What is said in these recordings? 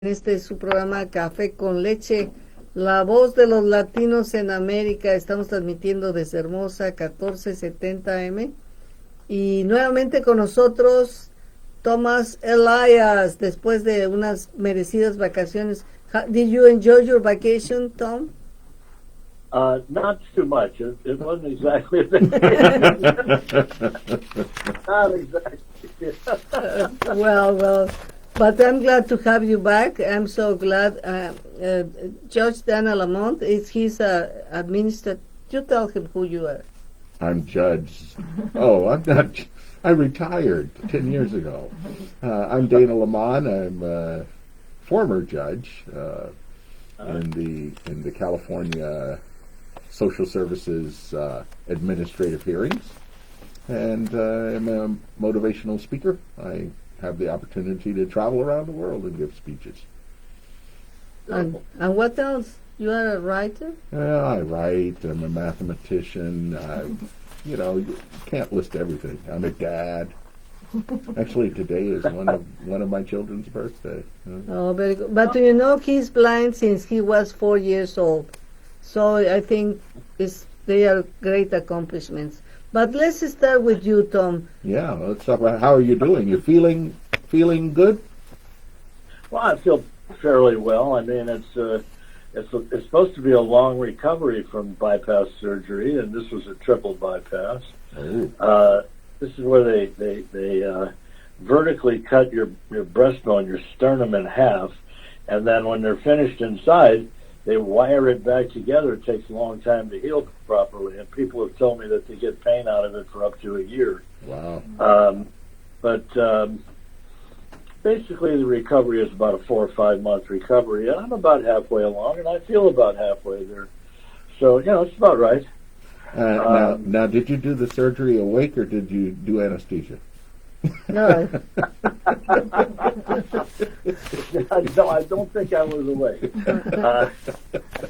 Este es su programa Café con Leche, la voz de los latinos en América. Estamos transmitiendo desde Hermosa 1470 AM. Y nuevamente con nosotros Thomas Elias, después de unas merecidas vacaciones. Did you enjoy your vacation, Tom? Not too much. It wasn't exactly not exactly. Well, but I'm glad to have you back. I'm so glad. Judge Dana Lamont he's administrator. You tell him who you are. I'm Judge. Oh, I'm not. I retired 10 years ago. I'm Dana Lamont. I'm a former judge in the California Social Services Administrative Hearings, and I'm a motivational speaker. I have the opportunity to travel around the world and give speeches. And what else? You are a writer? I write. I'm a mathematician. You can't list everything. I'm a dad. Actually, today is one of my children's birthday. Oh, very good. But you know, he's blind since he was 4 years old. So I think they are great accomplishments. But let's start with you, Tom. Yeah, let's talk about how are you doing. You feeling good? Well, I feel fairly well. I mean, it's supposed to be a long recovery from bypass surgery, and this was a triple bypass. Oh. This is where they vertically cut your breastbone, your sternum in half, and then when they're finished inside, they wire it back together. It takes a long time to heal properly, and people have told me that they get pain out of it for up to a year. Wow. But basically the recovery is about a 4 or 5 month recovery, and I'm about halfway along, and I feel about halfway there. So, it's about right. Now, did you do the surgery awake or did you do anesthesia? No. No, I don't think I was awake.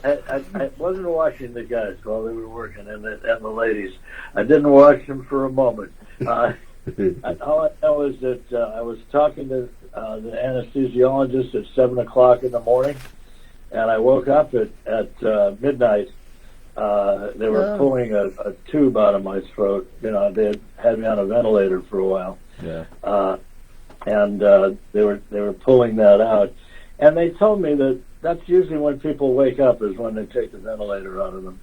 I wasn't watching the guys while they were working, and the ladies. I didn't watch them for a moment. All I know is that I was talking to the anesthesiologist at 7 o'clock in the morning, and I woke up at midnight. They were pulling a tube out of my throat. They had me on a ventilator for a while. Yeah. And they were pulling that out, and they told me that that's usually when people wake up is when they take the ventilator out of them.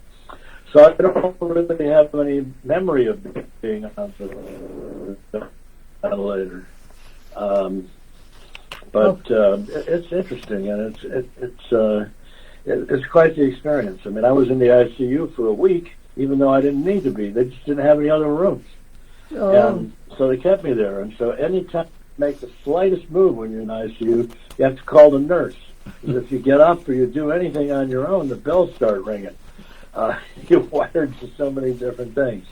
So I don't really have any memory of being on the ventilator. But it's interesting, and it's quite the experience. I mean, I was in the ICU for a week, even though I didn't need to be. They just didn't have any other rooms. Oh. And so they kept me there. And so anytime you make the slightest move when you're in ICU, you have to call the nurse. Because if you get up or you do anything on your own, the bells start ringing. You're wired to so many different things.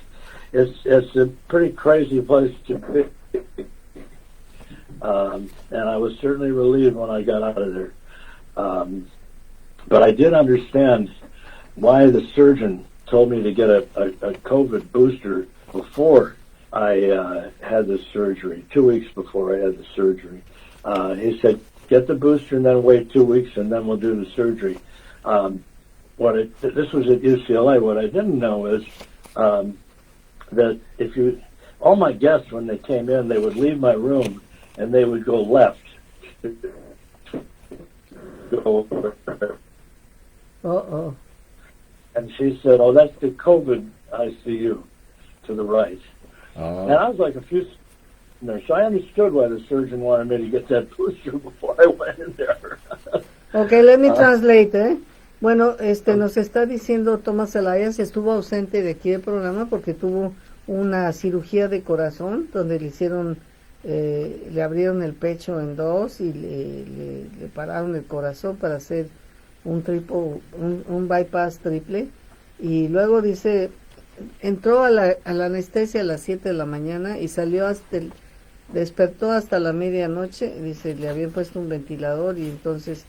It's a pretty crazy place to be. And I was certainly relieved when I got out of there. But I did understand why the surgeon told me to get a COVID booster before I had the surgery, 2 weeks before I had the surgery. He said, get the booster and then wait 2 weeks and then we'll do the surgery. This was at UCLA. What I didn't know is that all my guests, when they came in, they would leave my room and they would go left. Uh-oh. And she said, oh, that's the COVID ICU to the right. And I was like a few there, so I understood why the surgeon wanted me to get that booster before I went in there. Okay, let me translate, Bueno, nos está diciendo Thomas Elias, estuvo ausente de aquí del programa porque tuvo una cirugía de corazón donde le abrieron el pecho en dos y le pararon el corazón para hacer un bypass triple, y luego dice, entró a la anestesia a las 7 de la mañana y despertó hasta la medianoche. Dice, le habían puesto un ventilador y entonces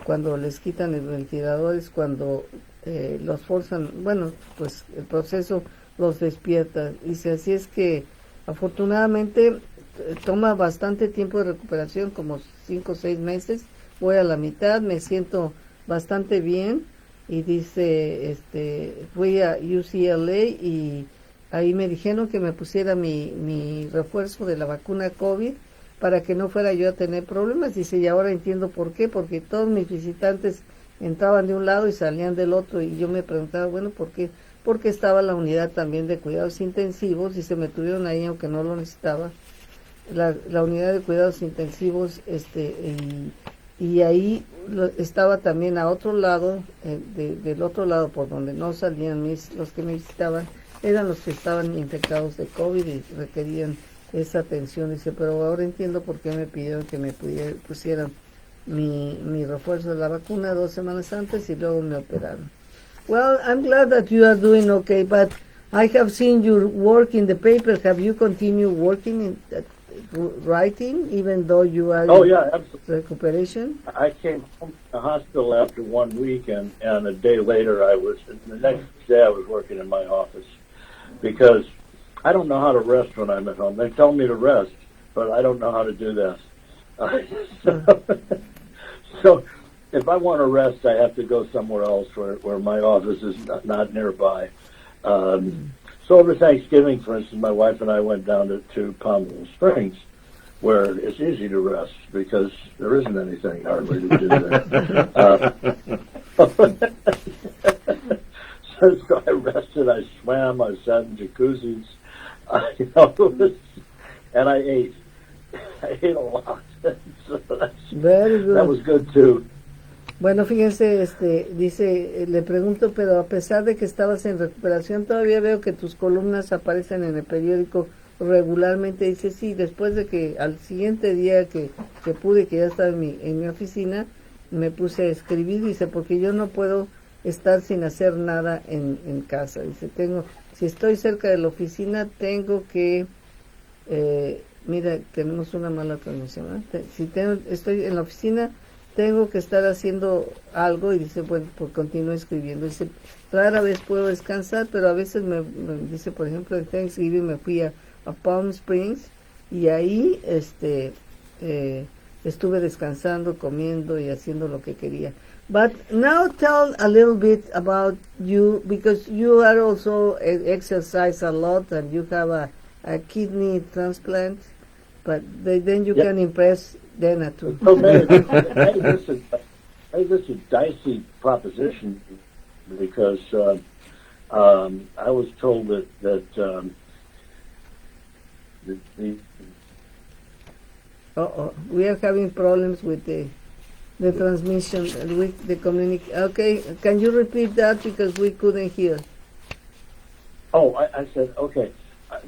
cuando les quitan el ventilador es cuando los forzan, pues el proceso los despierta. Dice, así es que afortunadamente toma bastante tiempo de recuperación, como 5 o 6 meses, voy a la mitad, me siento bastante bien. Y dice, fui a UCLA y ahí me dijeron que me pusiera mi refuerzo de la vacuna COVID para que no fuera yo a tener problemas. Dice, y ahora entiendo por qué, porque todos mis visitantes entraban de un lado y salían del otro, y yo me preguntaba, bueno, ¿por qué? Porque estaba la unidad también de cuidados intensivos y se me tuvieron ahí aunque no lo necesitaba, la unidad de cuidados intensivos, y ahí estaba también a otro lado, del otro lado por donde no salían los que me visitaban, eran los que estaban infectados de COVID y requerían esa atención. Dice, pero ahora entiendo por qué me pidieron que me pusieran mi refuerzo de la vacuna 2 semanas antes y luego me operaron. Well, I'm glad that you are doing okay, but I have seen your work in the paper. Have you continued working in writing even though you are Oh, yeah, absolutely. recuperation? I came home from the hospital after 1 week, and a day later the next day I was working in my office because I don't know how to rest when I'm at home. They tell me to rest, but I don't know how to do that. So if I want to rest, I have to go somewhere else where my office is not nearby. So over Thanksgiving, for instance, my wife and I went down to Palm Springs, where it's easy to rest because there isn't anything hardly to do there. So I rested, I swam, I sat in jacuzzis, and I ate. I ate a lot. So Very good. that was good too. Bueno, fíjense, dice, le pregunto, pero a pesar de que estabas en recuperación, todavía veo que tus columnas aparecen en el periódico regularmente. Dice, sí, después de que al siguiente día que pude, que ya estaba en mi oficina, me puse a escribir. Dice, porque yo no puedo estar sin hacer nada en casa. Dice, si estoy cerca de la oficina, tengo que, mira, tenemos una mala transmisión, ¿eh? Si estoy en la oficina, tengo que estar haciendo algo, y dice, bueno, pues continúo escribiendo. Dice, rara vez puedo descansar, pero a veces dice, por ejemplo, en Thanksgiving me fui a Palm Springs y ahí estuve descansando, comiendo y haciendo lo que quería. But now tell a little bit about you, because you are also exercise a lot and you have a kidney transplant, but then you can impress Dana too. So maybe this is a dicey proposition because I was told that the we are having problems with the transmission, with the Okay, can you repeat that because we couldn't hear? Oh, I said, okay.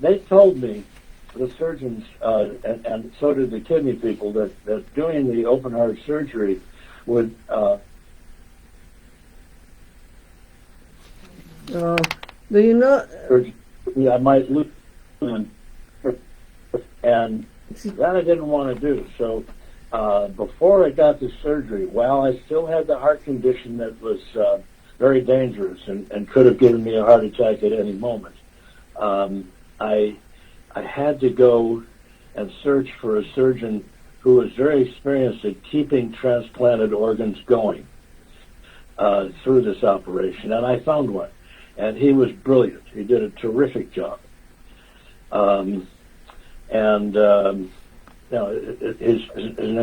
They told me, the surgeons, and so did the kidney people, that doing the open heart surgery would do you know? I might lose, and that I didn't want to do. So before I got the surgery, while I still had the heart condition that was very dangerous and could have given me a heart attack at any moment, I had to go and search for a surgeon who was very experienced at keeping transplanted organs going through this operation, and I found one. And he was brilliant. He did a terrific job. His name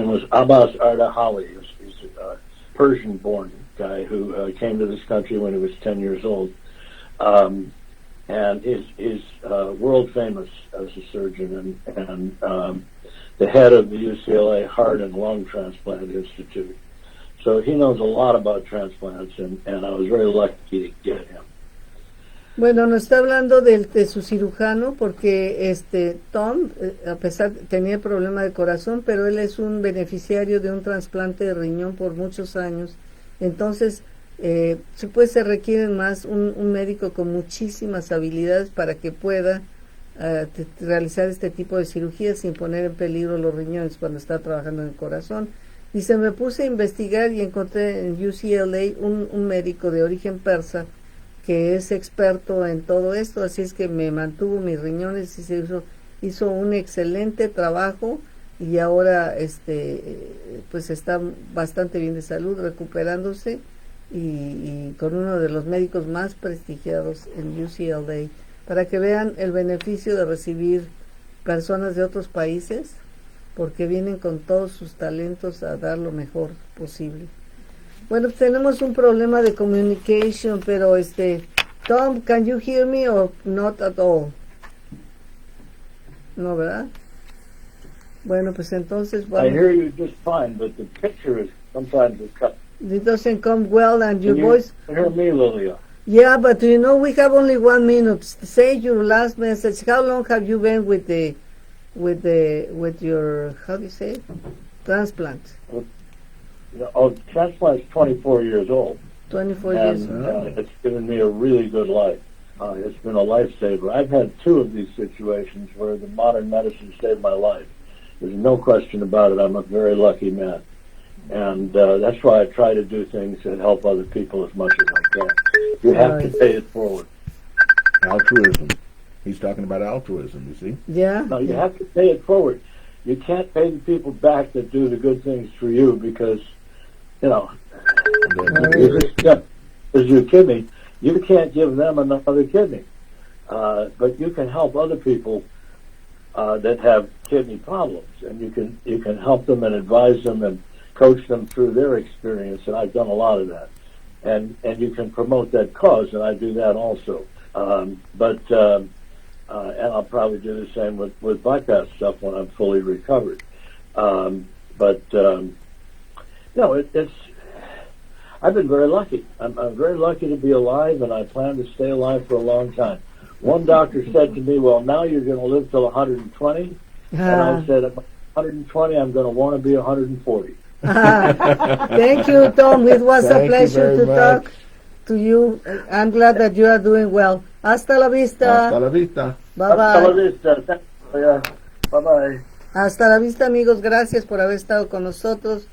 was Abbas Ardahali. He's a Persian-born guy who came to this country when he was 10 years old. And is world famous as a surgeon and the head of the UCLA Heart and Lung Transplant Institute. So he knows a lot about transplants, and I was very lucky to get him. Bueno, nos está hablando de su cirujano, porque Tom, a pesar tenía problema de corazón, pero él es un beneficiario de un trasplante de riñón por muchos años. Entonces, se requieren más un médico con muchísimas habilidades para que pueda realizar este tipo de cirugías sin poner en peligro los riñones cuando está trabajando en el corazón. Dice, me puse a investigar y encontré en UCLA un médico de origen persa que es experto en todo esto, así es que me mantuvo mis riñones y hizo un excelente trabajo y ahora pues está bastante bien de salud, recuperándose y con uno de los médicos más prestigiados en UCLA, para que vean el beneficio de recibir personas de otros países, porque vienen con todos sus talentos a dar lo mejor posible. Bueno, pues tenemos un problema de communication, pero Tom, can you hear me or not at all? No, ¿verdad? Bueno, pues entonces I hear you just fine, but the picture is sometimes it's cut. it doesn't come well, and your Can voice. you hear me, Lilia? Yeah, but you know we have only 1 minute. Say your last message. How long have you been with your, how do you say it? Transplant? Transplant is 24 years old. 24 years. And it's given me a really good life. It's been a lifesaver. I've had 2 of these situations where the modern medicine saved my life. There's no question about it. I'm a very lucky man. And that's why I try to do things that help other people as much as I can. You have to pay it forward. Altruism. He's talking about altruism, you see? Yeah. No, you have to pay it forward. You can't pay the people back that do the good things for you because, you know, as your kidney, you can't give them another kidney. But you can help other people that have kidney problems, and you can help them and advise them and coach them through their experience, and I've done a lot of that. And you can promote that cause, and I do that also. And I'll probably do the same with bypass stuff when I'm fully recovered. No, it's. I've been very lucky. I'm very lucky to be alive, and I plan to stay alive for a long time. One doctor said to me, "Well, now you're going to live till 120," and I said, "At 120, I'm going to want to be 140." Thank you, Tom. It was a pleasure to talk to you. I'm glad that you are doing well. Hasta la vista. Hasta la vista. Bye bye. Hasta la vista. Bye bye. Hasta la vista, amigos. Gracias por haber estado con nosotros.